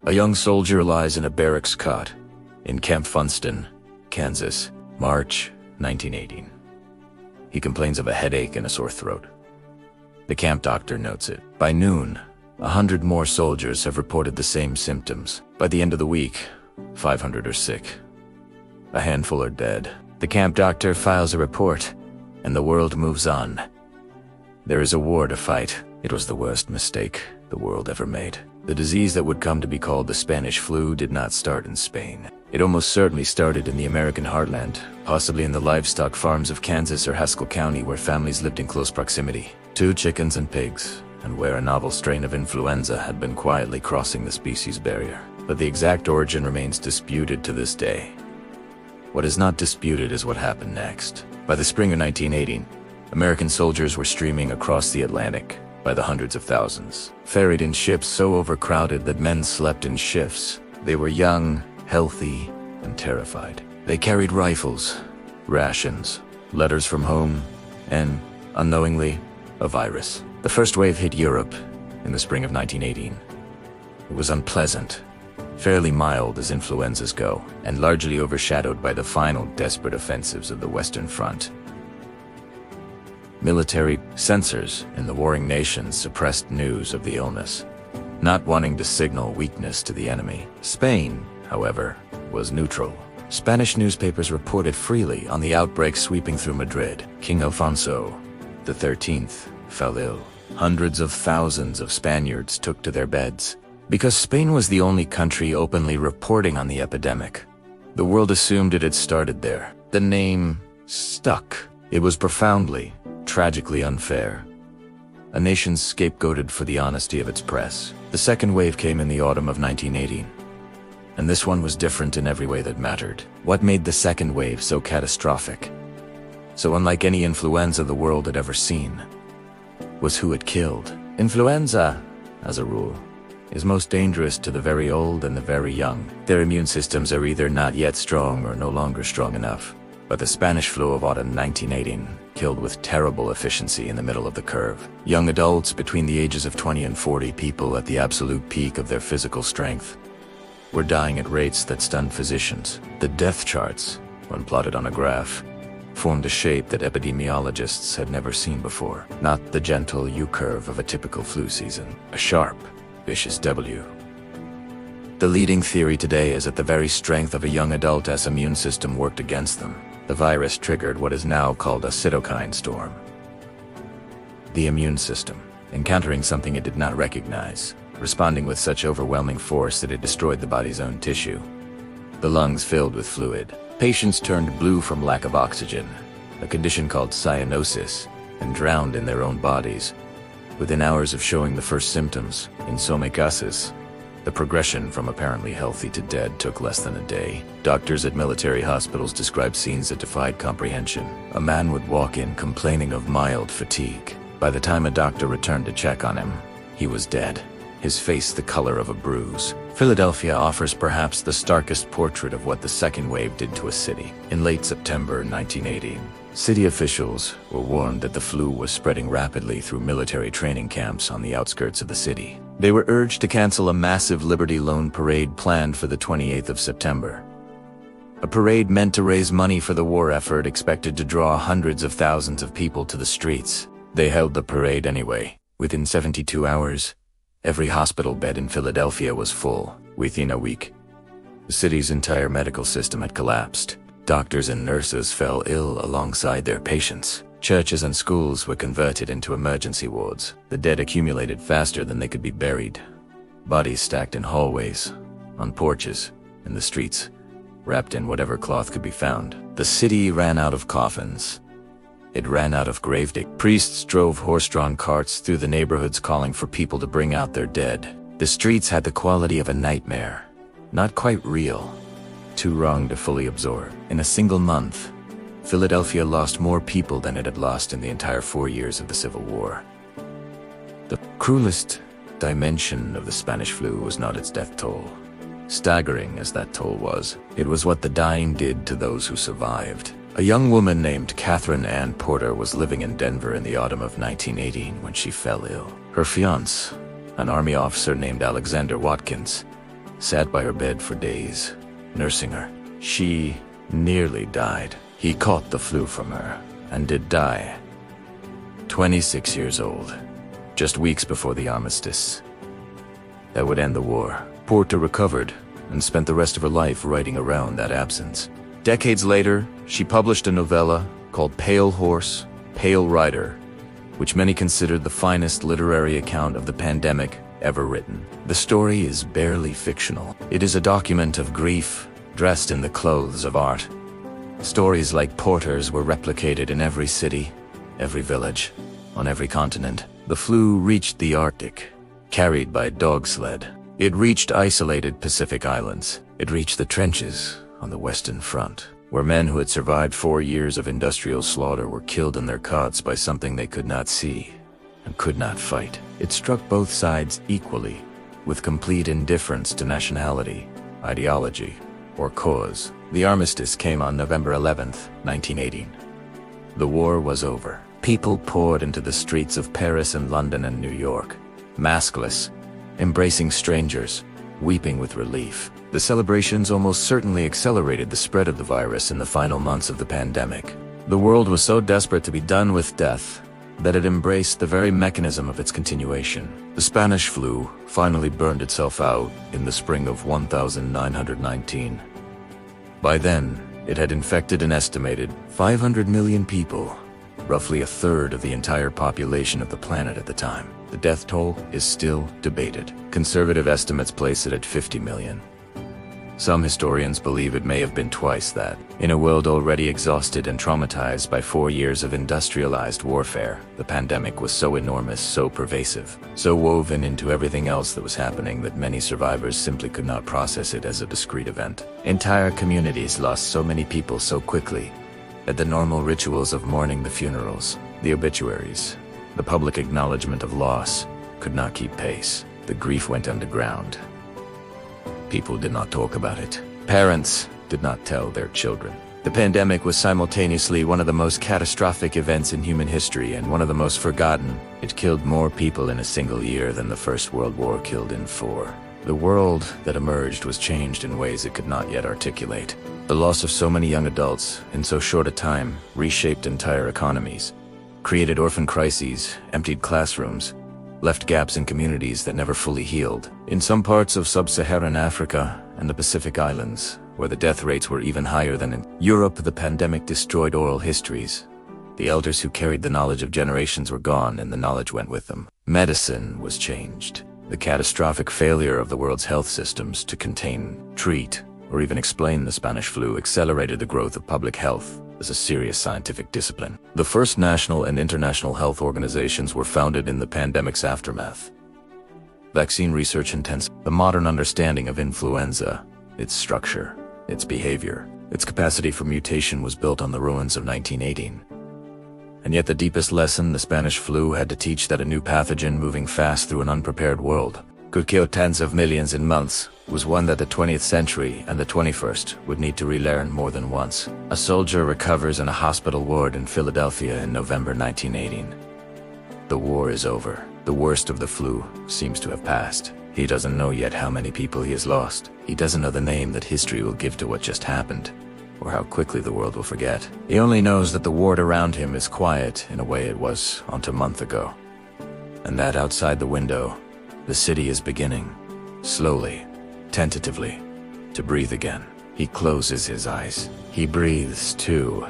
A young soldier lies in a barracks cot in Camp Funston, Kansas, March 1918. He complains of a headache and a sore throat. The camp doctor notes it. By noon, 100 more soldiers have reported the same symptoms. By the end of the week, 500 are sick. A handful are dead. The camp doctor files a report, and the world moves on. There is a war to fight. It was the worst mistake the world ever made. The disease that would come to be called the Spanish flu did not start in Spain. It almost certainly started in the American heartland, possibly in the livestock farms of Kansas or Haskell County, where families lived in close proximity to chickens and pigs, and where a novel strain of influenza had been quietly crossing the species barrier. But the exact origin remains disputed to this day. What is not disputed is what happened next. By the spring of 1918, American soldiers were streaming across the Atlantic by the hundreds of thousands, ferried in ships so overcrowded that men slept in shifts. They were young, healthy, and terrified. They carried rifles, rations, letters from home, and, unknowingly, a virus. The first wave hit Europe in the spring of 1918. It was unpleasant, fairly mild as influenzas go, and largely overshadowed by the final desperate offensives of the Western Front. Military censors in the warring nations suppressed news of the illness, not wanting to signal weakness to the enemy. Spain, however, was neutral. Spanish newspapers reported freely on the outbreak sweeping through Madrid. King Alfonso XIII fell ill. Hundreds of thousands of Spaniards took to their beds. Because Spain was the only country openly reporting on the epidemic, the world assumed it had started there. The name stuck. It was profoundly, tragically unfair. A nation scapegoated for the honesty of its press. The second wave came in the autumn of 1918. And this one was different in every way that mattered. What made the second wave so catastrophic, so unlike any influenza the world had ever seen, was who it killed. Influenza, as a rule, is most dangerous to the very old and the very young. Their immune systems are either not yet strong or no longer strong enough. But the Spanish flu of autumn 1918 killed with terrible efficiency in the middle of the curve. Young adults between the ages of 20 and 40, people at the absolute peak of their physical strength, were dying at rates that stunned physicians. The death charts, when plotted on a graph, formed a shape that epidemiologists had never seen before. Not the gentle U-curve of a typical flu season, a sharp, vicious W. The leading theory today is that the very strength of a young adult's immune system worked against them. The virus triggered what is now called a cytokine storm. The immune system, encountering something it did not recognize, responding with such overwhelming force that it destroyed the body's own tissue. The lungs filled with fluid. Patients turned blue from lack of oxygen, a condition called cyanosis, and drowned in their own bodies. Within hours of showing the first symptoms, in some cases, the progression from apparently healthy to dead took less than a day. Doctors at military hospitals described scenes that defied comprehension. A man would walk in complaining of mild fatigue. By the time a doctor returned to check on him, he was dead, his face the color of a bruise. Philadelphia offers perhaps the starkest portrait of what the second wave did to a city. In late September 1918, city officials were warned that the flu was spreading rapidly through military training camps on the outskirts of the city. They were urged to cancel a massive Liberty Loan parade planned for the 28th of September. A parade meant to raise money for the war effort, expected to draw hundreds of thousands of people to the streets. They held the parade anyway. Within 72 hours, every hospital bed in Philadelphia was full. Within a week, the city's entire medical system had collapsed. Doctors and nurses fell ill alongside their patients. Churches and schools were converted into emergency wards. The dead accumulated faster than they could be buried. Bodies stacked in hallways, on porches, in the streets, wrapped in whatever cloth could be found. The city ran out of coffins. It ran out of gravediggers. Priests drove horse-drawn carts through the neighborhoods calling for people to bring out their dead. The streets had the quality of a nightmare. Not quite real. Too wrong to fully absorb. In a single month, Philadelphia lost more people than it had lost in the entire 4 years of the Civil War. The cruelest dimension of the Spanish flu was not its death toll. Staggering as that toll was, it was what the dying did to those who survived. A young woman named Catherine Ann Porter was living in Denver in the autumn of 1918 when she fell ill. Her fiancé, an Army officer named Alexander Watkins, sat by her bed for days, nursing her. She nearly died. He caught the flu from her and did die. 26 years old, just weeks before the armistice that would end the war. Porter recovered and spent the rest of her life writing around that absence. Decades later, she published a novella called Pale Horse, Pale Rider, which many considered the finest literary account of the pandemic ever written. The story is barely fictional. It is a document of grief dressed in the clothes of art. Stories like Porter's were replicated in every city, every village, on every continent. The flu reached the Arctic, carried by dog sled. It reached isolated Pacific islands. It reached the trenches on the Western Front, where men who had survived 4 years of industrial slaughter were killed in their cots by something they could not see and could not fight. It struck both sides equally, with complete indifference to nationality, ideology, or cause. The armistice came on November 11th, 1918. The war was over. People poured into the streets of Paris and London and New York, maskless, embracing strangers, weeping with relief. The celebrations almost certainly accelerated the spread of the virus in the final months of the pandemic. The world was so desperate to be done with death that it embraced the very mechanism of its continuation. The Spanish flu finally burned itself out in the spring of 1919. By then, it had infected an estimated 500 million people, roughly a third of the entire population of the planet at the time. The death toll is still debated. Conservative estimates place it at 50 million. Some historians believe it may have been twice that. In a world already exhausted and traumatized by 4 years of industrialized warfare, the pandemic was so enormous, so pervasive, so woven into everything else that was happening that many survivors simply could not process it as a discrete event. Entire communities lost so many people so quickly that the normal rituals of mourning, the funerals, the obituaries, the public acknowledgement of loss could not keep pace. The grief went underground. People did not talk about it. Parents did not tell their children. The pandemic was simultaneously one of the most catastrophic events in human history and one of the most forgotten. It killed more people in a single year than the First World War killed in 4. The world that emerged was changed in ways it could not yet articulate. The loss of so many young adults in so short a time reshaped entire economies, created orphan crises, emptied classrooms, left gaps in communities that never fully healed. In some parts of sub-Saharan Africa and the Pacific Islands, where the death rates were even higher than in Europe, the pandemic destroyed oral histories. The elders who carried the knowledge of generations were gone, and the knowledge went with them. Medicine was changed. The catastrophic failure of the world's health systems to contain, treat, or even explain the Spanish flu accelerated the growth of public health as a serious scientific discipline. The first national and international health organizations were founded in the pandemic's aftermath. Vaccine research intensified. The modern understanding of influenza, its structure, its behavior, its capacity for mutation was built on the ruins of 1918. And yet the deepest lesson the Spanish flu had to teach, that a new pathogen moving fast through an unprepared world could kill tens of millions in months, was one that the 20th century and the 21st would need to relearn more than once. A soldier recovers in a hospital ward in Philadelphia in November 1918. The war is over. The worst of the flu seems to have passed. He doesn't know yet how many people he has lost. He doesn't know the name that history will give to what just happened, or how quickly the world will forget. He only knows that the world around him is quiet in a way it was unto a month ago, and that outside the window, the city is beginning, slowly, tentatively, to breathe again. He closes his eyes. He breathes too.